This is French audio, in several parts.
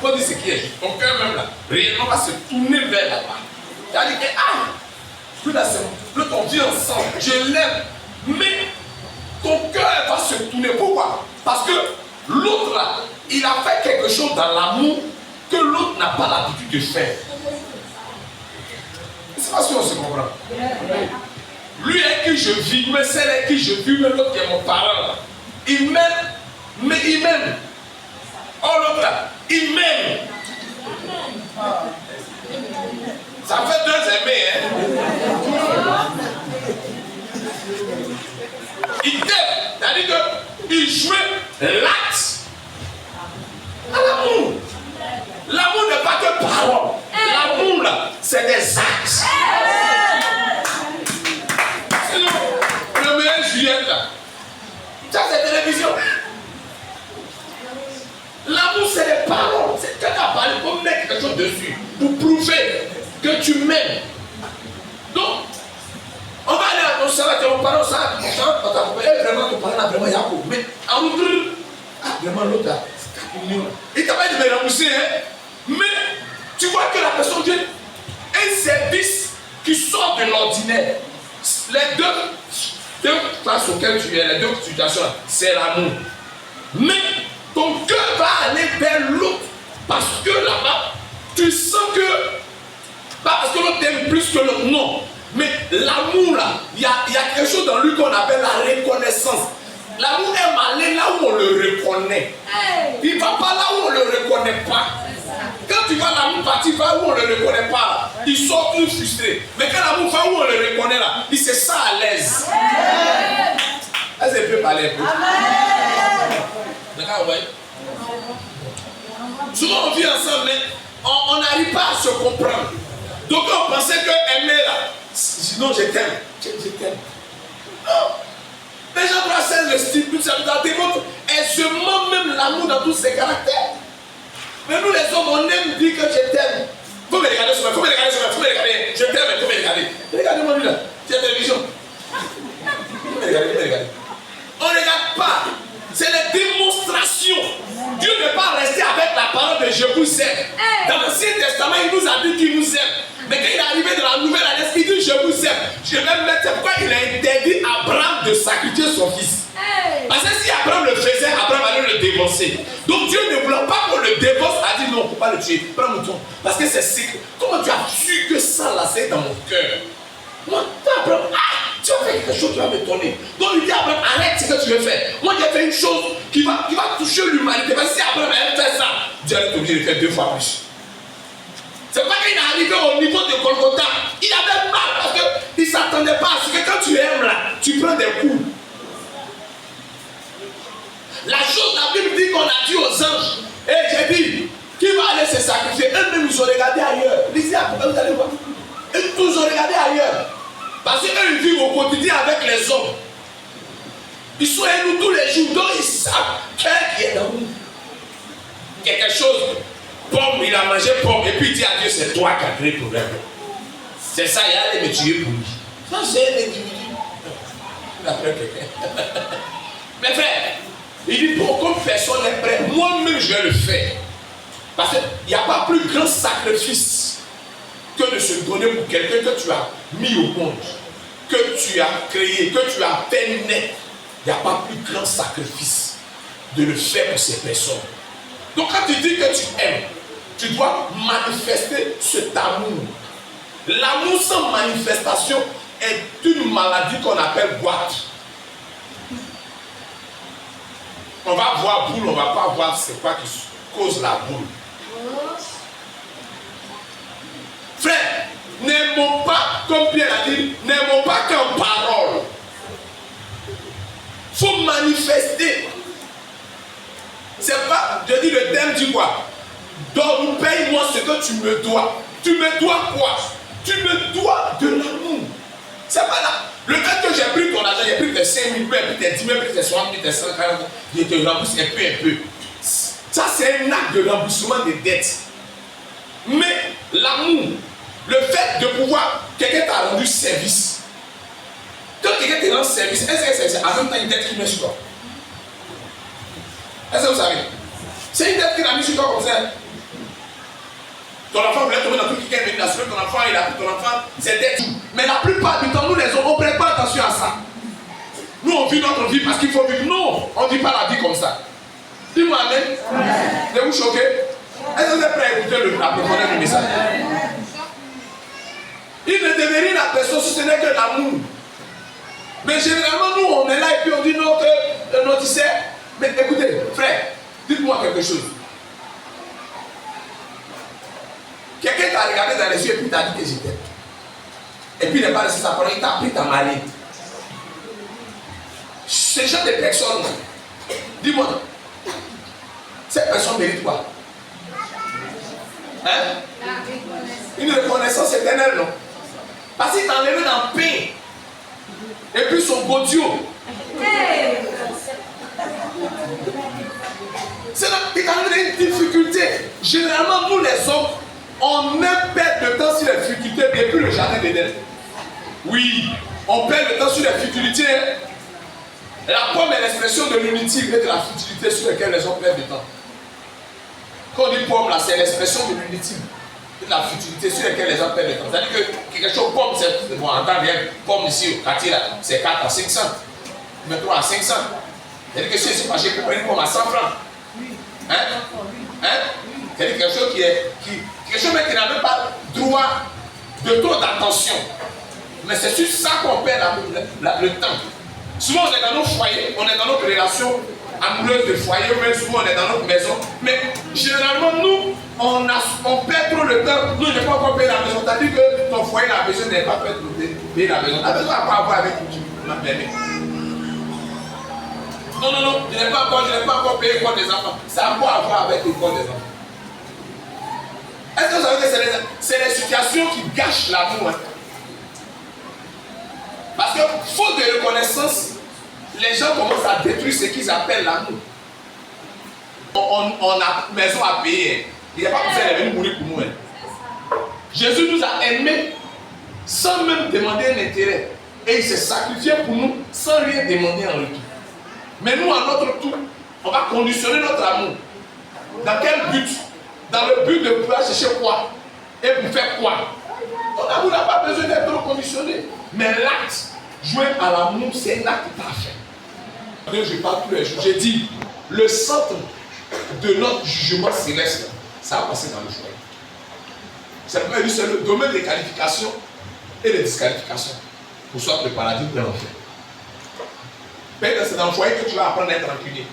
faut dire ce qui est juste. Ton cœur même là, réellement va se tourner vers là-bas. C'est-à-dire que, plus là, c'est on vit ensemble, je l'aime, mais ton cœur va se tourner. Pourquoi? Parce que l'autre là, il a fait quelque chose dans l'amour que l'autre n'a pas l'habitude de faire. C'est pas si on se comprend. Lui avec qui je vis, mais celle avec qui je vis, mais l'autre qui est mon parent, il m'aime, mais il m'aime. Oh l'autre là, il m'aime. Ça fait deux aimés, hein. Il t'aime, c'est-à-dire qu'il jouait l'acte à l'amour. L'amour n'est pas que parole. L'amour là, c'est des actes. Sinon, le meilleur Juliette là, ça c'est télévision. L'amour c'est des paroles. C'est que tu as parlé pour mettre quelque chose dessus, pour prouver que tu m'aimes. Donc, on va aller à ton salaire, ton parent, ça, vraiment ton parent, vraiment Yacoub. Mais en outre, vraiment l'autre là, il t'a pas dit de me rembourser, hein. Mais tu vois que la personne vient un service qui sort de l'ordinaire. Les deux classes auxquelles tu es, les deux situations, c'est l'amour. Mais ton cœur va aller vers l'autre parce que là-bas, tu sens que, pas parce que l'autre t'aime plus que l'autre, non. Mais l'amour là, il y a quelque chose dans lui qu'on appelle la reconnaissance. L'amour aime aller là où on le reconnaît. Il ne va pas là où on ne le reconnaît pas. Quand tu vois l'amour partir va où on ne le reconnaît pas, il sort tout frustré. Mais quand l'amour va où on le reconnaît là, il se sent à l'aise. Est-ce que je peux parler un peu? D'accord, vous voyez? Souvent on vit ensemble, mais on n'arrive pas à se comprendre. Donc on pensait que aimer là, sinon je t'aime. Je t'aime. Non. Les gens doivent le style, tout ça, ça démontre aisément même l'amour dans tous ses caractères. Mais nous les hommes, on aime dire que je t'aime. Faut me regarder sur moi, faut me regarder sur moi, faut me regarder. Je t'aime, faut me regarder. Regardez-moi lui là, c'est la télévision. Faut me regarder, faut me regarder. On ne regarde pas. C'est les démonstrations. Dieu n'est pas resté avec la parole de je vous aime. Dans l'Ancien Testament, il nous a dit qu'il nous aime. Mais quand il est arrivé dans la Nouvelle Alliance, il dit je vous aime. Je vais me mettre, c'est pourquoi il a interdit à Abraham de sacrifier son fils. Parce que si Abraham le faisait, Abraham allait le dévancer. Donc Dieu ne voulant pas qu'on le dévance, a dit non, il ne faut pas le tuer. Prends mon ton. Parce que c'est secret. Comment tu as su que ça là, c'est dans mon cœur? Moi, Abraham, tu vas faire quelque chose qui va m'étonner. Donc il dit à Abraham, arrête ce que tu veux faire. Moi j'ai fait une chose qui va toucher l'humanité. Parce que si Abraham avait fait ça, Dieu allait t'obliger de faire 2 fois plus. C'est pas qu'il est arrivé au niveau de Golgotha. Il avait mal parce qu'il ne s'attendait pas à ce que quand tu aimes là, tu prends des coups. La chose, la Bible dit qu'on a dit aux anges, et j'ai dit, qui va aller se sacrifier? Eux-mêmes ils ont regardé ailleurs. Lisez après, vous allez voir. Ils ont regardé ailleurs. Parce qu'eux ils vivent au quotidien avec les hommes. Ils sont avec nous tous les jours, donc ils savent qui est dans nous. Quelque chose. Pomme, il a mangé pomme et puis il dit à Dieu, c'est toi qui as créé le problème. C'est ça, il allait me tuer pour lui. Ça, c'est un individu. Il a fait quelqu'un. Mais frère, il dit, bon, comme personne n'est prêt, moi-même je vais le faire. Parce qu'il n'y a pas plus grand sacrifice que de se donner pour quelqu'un que tu as mis au monde, que tu as créé, que tu as fait naître. Il n'y a pas plus grand sacrifice de le faire pour ces personnes. Donc quand tu dis que tu aimes, tu dois manifester cet amour. L'amour sans manifestation est une maladie qu'on appelle boîte. On va voir boule, on ne va pas voir c'est quoi qui cause la boule. Frère, n'aimons pas, comme Pierre a dit, n'aimons pas qu'en parole. Il faut manifester. C'est pas, je dis le thème dit quoi? Donc paye-moi ce que tu me dois. Tu me dois quoi? Tu me dois de l'amour. C'est pas là. Le fait que j'ai pris ton argent, j'ai pris tes 5 000, puis tes 10 000, puis tes 60 000, tes 140 000, je te rembourse un peu. Ça c'est un acte de remboursement des dettes. Mais l'amour, le fait de pouvoir, quelqu'un t'a rendu service. Quand quelqu'un te rend service, est-ce que c'est en même temps une dette qui met sur toi? Est-ce que vous savez? C'est une dette qui l'a mis sur toi comme ça. Ton enfant voulait tomber dans tout qui est venu d'assurer ton enfant, il a pris ton enfant, c'était tout. Mais la plupart du temps, nous les hommes, on ne prête pas attention à ça. Nous, on vit notre vie parce qu'il faut vivre. Non, on ne vit pas la vie comme ça. Dis-moi amen. Êtes-vous choqué? Est-ce que vous êtes prêt à écouter la profondeur du message? Il ne devait rien à personne si ce n'est que l'amour. Mais généralement, nous, on est là et puis on dit non, que non, tu sais. Mais écoutez, frère, dites-moi quelque chose. Quelqu'un t'a regardé dans les yeux et puis t'a dit que j'étais. Et puis il n'est pas laissé sa parole, il t'a pris ta mariée. Ce genre de personnes, dis-moi, cette personne mérite quoi? Hein? Une reconnaissance éternelle, non? Parce qu'il t'a enlevé dans le pain. Et puis son beau Dieu. C'est là qu'il t'a enlevé une difficulté. Généralement, nous les hommes, on même perd de temps sur les difficultés depuis le jardin d'Éden. Oui, on perd le temps sur les futilités. La pomme est l'expression de l'unité et de la futilité sur lesquelles les hommes perdent du temps. Quand on dit pomme, là, c'est l'expression de l'unité et de la futilité sur lesquelles les hommes perdent du temps. C'est-à-dire que quelque chose pomme, c'est bon, en temps rien, pomme ici au quartier, là, c'est 4 à 500. Maintenant à 500. C'est-à-dire que si je suis fâché pour prendre une pomme à 100 francs. Hein? Hein? C'est-à-dire quelque chose quelque chose qui n'a même pas droit de trop d'attention. Mais c'est sur ça qu'on perd le temps. Souvent on est dans nos foyers, on est dans notre relation amoureuse de foyer, même souvent on est dans notre maison. Mais généralement nous, on perd trop le temps. Nous, je n'ai pas encore payé la maison. T'as dit que ton foyer a besoin de pas payer la maison. La maison n'a pas à voir avec ma bébé. Non, je n'ai pas encore payé l'école des enfants. Ça a quoi à voir avec l'école des enfants? Est-ce que vous savez que c'est les situations qui gâchent l'amour? Hein? Parce que, faute de reconnaissance, les gens commencent à détruire ce qu'ils appellent l'amour. On a maison à payer. Il n'y a pas besoin de venir mourir pour nous. Hein? Jésus nous a aimés sans même demander un intérêt. Et il s'est sacrifié pour nous sans rien demander en retour. Mais nous, à notre tour, on va conditionner notre amour. Dans quel but? Dans le but de pouvoir chercher quoi? Et pour faire quoi? Ton amour n'a pas besoin d'être conditionné. Mais l'acte joué à l'amour, c'est un acte parfait. Je parle tous les jours. J'ai dit, le centre de notre jugement céleste, ça a passé dans le foyer. C'est le domaine des qualifications et des disqualifications. Pour soit le paradis ou l'enfer. Peut-être c'est dans le foyer que tu vas apprendre à être rancunier.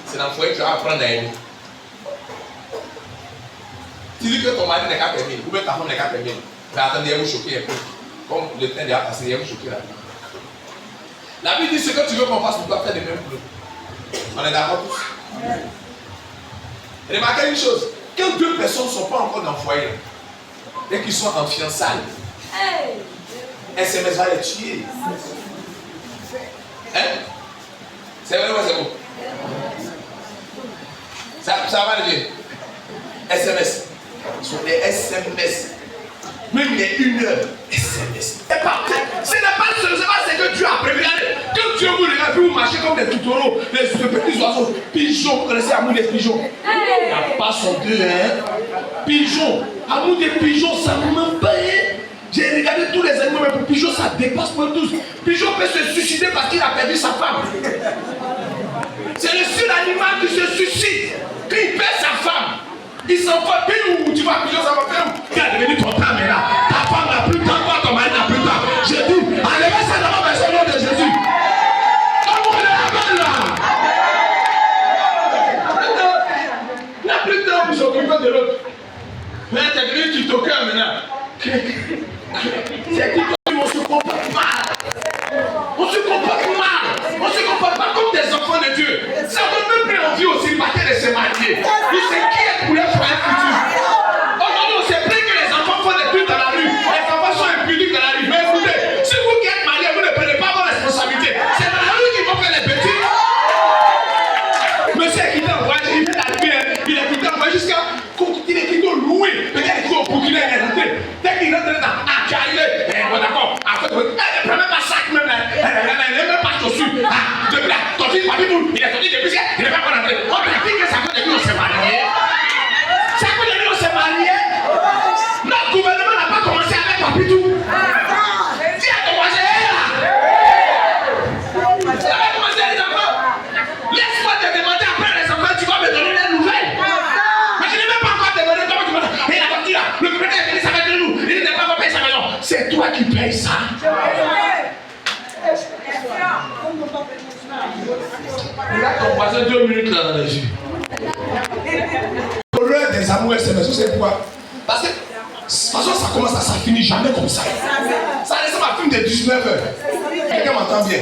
C'est dans le foyer que tu vas apprendre à aimer. Tu dis que ton mari n'est qu'à permis, ou même ta femme n'est qu'à permis. Mais attendez, vous choquez un peu. Comme le temps déjà passé, il vous choquer la vie. La Bible dit ce que tu veux qu'on fasse pour toi, faire de même pour nous. On est d'accord tous? Remarquez une chose. Quand deux personnes ne sont pas encore dans le foyer, et qu'ils sont en fiançailles, SMS va les tuer. Hein? C'est vrai ou c'est bon? Ça va le dire. SMS. Ce sont des SMS. Même il y a une heure. SMS. Ce n'est pas ce que Dieu a prévu. Quand Dieu vous regarde, vous marchez comme des toutoureaux, des petits oiseaux. Pigeons, vous connaissez l'amour des pigeons? Il n'y a pas son deux, hein? Pigeons. Amour des pigeons, ça ne m'en pas. J'ai regardé tous les animaux, mais pour pigeon, ça dépasse pour tous. Pigeon peut se suicider parce qu'il a perdu sa femme. C'est le seul animal qui se suicide. Quand il perd sa femme, il s'en va. Puis où tu vas, pigeon, ça va faire où? Tu es devenu ton temps, mais là, ta femme n'a plus de temps, toi, ton mari n'a plus de temps. Je dis, enlevez ça d'abord dans le nom de Jésus. Comment on est là-bas, là? Il n'a plus de temps pour s'occuper de l'autre. Mais tu es devenu tiktoker maintenant. C'est qu'on se comporte mal. On se comporte mal. On se comporte pas comme des enfants de Dieu. Ça donne même plus envie aux célibataires de se marier. Ils s'inquiètent pour leur foyer futur. Aujourd'hui, on s'est plaint que les enfants font des trucs dans la rue. Les enfants sont impudiques dans la rue. Mais écoutez, si vous qui êtes mariés, vous ne prenez pas vos responsabilités. C'est dans la rue qu'ils vont faire les bêtises. Monsieur qui t'a envoyé, il vient d'arriver, il est quitté envoyé jusqu'à qu'il est quitté au loué. Peut-être qu'il est au Burkina, il est rentré. Dès qu'il rentre dans Akaïle, on a qui paye ça. Regarde ton voisin 2 minutes là dans les yeux. L'horreur des amours SMS, c'est quoi? Parce que de toute façon, ça commence ça finit jamais comme ça. Ça reste un film de 19 heures. Quelqu'un m'entend bien?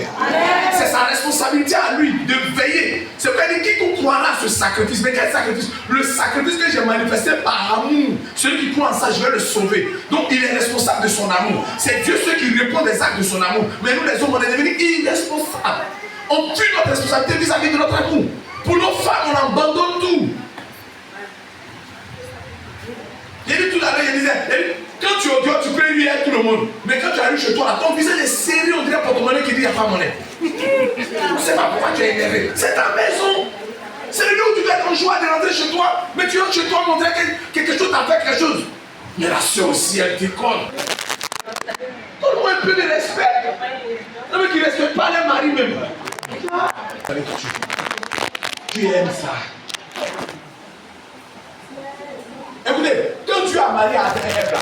C'est sa responsabilité à lui de veiller. C'est pas dit quiconque croira à ce sacrifice. Mais quel sacrifice? Le sacrifice que j'ai manifesté par amour. Celui qui croit en ça, je vais le sauver. Donc il est responsable de son amour. C'est Dieu ceux qui répond des actes de son amour. Mais nous les hommes, on est devenus irresponsables. On tue notre responsabilité vis-à-vis de notre amour. Pour nos femmes, on abandonne tout. J'ai dit tout à l'heure, je disais, quand tu es au dehors, tu peux lui aider tout le monde. Mais quand tu arrives chez toi, là, ton visage est serré, on dirait porte-monnaie qui dit il n'y a pas monnaie. Je ne sais pas pourquoi tu es énervé. C'est ta maison. C'est le lieu où tu dois être en joie de rentrer chez toi. Mais tu rentres chez toi, montrer que quelque chose t'a fait quelque chose. Mais la soeur aussi, elle déconne. Donne-moi un peu de respect. Non, mais qui ne respecte pas les maris même. Tu aimes ça. Écoutez, quand tu as marié à Ève là,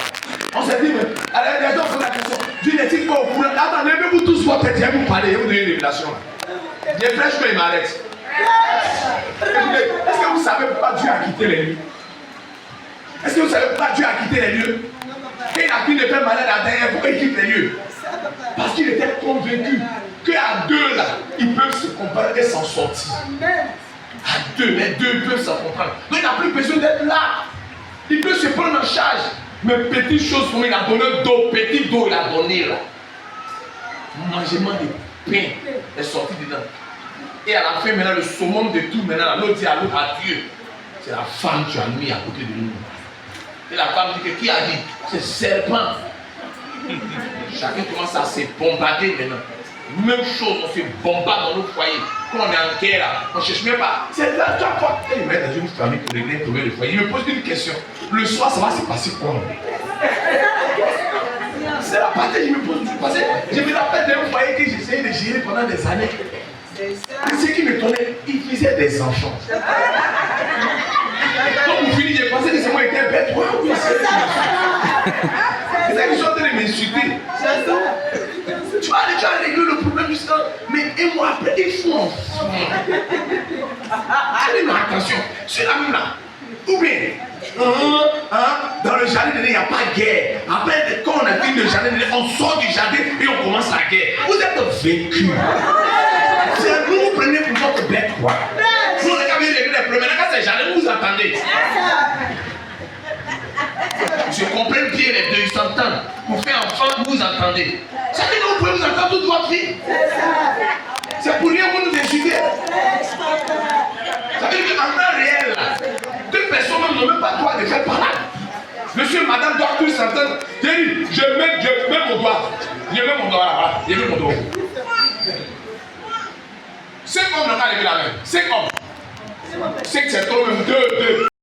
on s'est dit, mais allez, les gens posent la question. Dieu n'est-il pas au courant? Attendez, levez-vous tous votre tête, je vais vous parler, je vais vous donner une révélation. Je prêche, mais il m'arrête. Écoutez, est-ce que vous savez pourquoi Dieu a quitté les lieux? Est-ce que vous savez pourquoi Dieu a quitté les lieux? Quand il a pris le père malade à Ève, pourquoi il quitte les lieux? Parce qu'il était convaincu qu'à deux là, ils peuvent se comparer et s'en sortir. À deux, les deux peuvent s'en comprendre. Donc il n'a plus besoin d'être là. Il peut se prendre en charge. Mais petite chose pour lui, il a donné d'eau. Petit d'eau, il a donné là. Mangement de pain est sorti dedans. Et à la fin, maintenant, le summum de tout, maintenant, l'autre dit à l'autre, à Dieu. C'est la femme que tu as mis à côté de nous. Et la femme dit que qui a dit? C'est serpent. Chacun commence à se bombarder maintenant. Même chose, on se bombarde dans nos foyers. Quand on est en guerre là, on ne cherche même pas. C'est là, tu as quoi? Il met dans une famille pour régler un problème de foyer. Il me pose une question. Le soir, ça va se passer quoi? C'est la partie que je me pose. Parce que je me rappelle d'un foyer que j'essayais de gérer pendant des années. Et ce qui me tenait, il faisait des enfants. Donc vous finissez, j'ai pensé que c'est moi qui étais bête. Oui, c'est ça. C'est ça qu'ils sont en train de m'insulter. Tu vas régler le problème jusqu'à. Mais et moi après, il faut en faire. Attention, c'est la même là. Ou bien, dans le jardin de il n'y a pas de guerre. Après, quand on a fini le jardin, on sort du jardin et on commence la guerre. Vous êtes vaincus. C'est vous vous prenez pour votre bête, quoi. Vous n'avez qu'à régler les problèmes. Maintenant, quand c'est jardin, vous attendez. Ils se comprennent bien les deux, ils s'entendent. Vous faites enfant, vous entendez. Ça veut dire que vous pouvez vous entendre toute votre vie. C'est pour rien que vous nous insultez. Ça veut dire qu'en temps réel, deux personnes même n'ont même pas le droit de faire parler. Monsieur, madame doivent tous s'entendre. J'ai dit, je mets mon doigt. Je mets mon doigt là, voilà. Je mets mon doigt. 5 hommes n'ont pas levé la main. 5 hommes. 5 c'est trop même 2.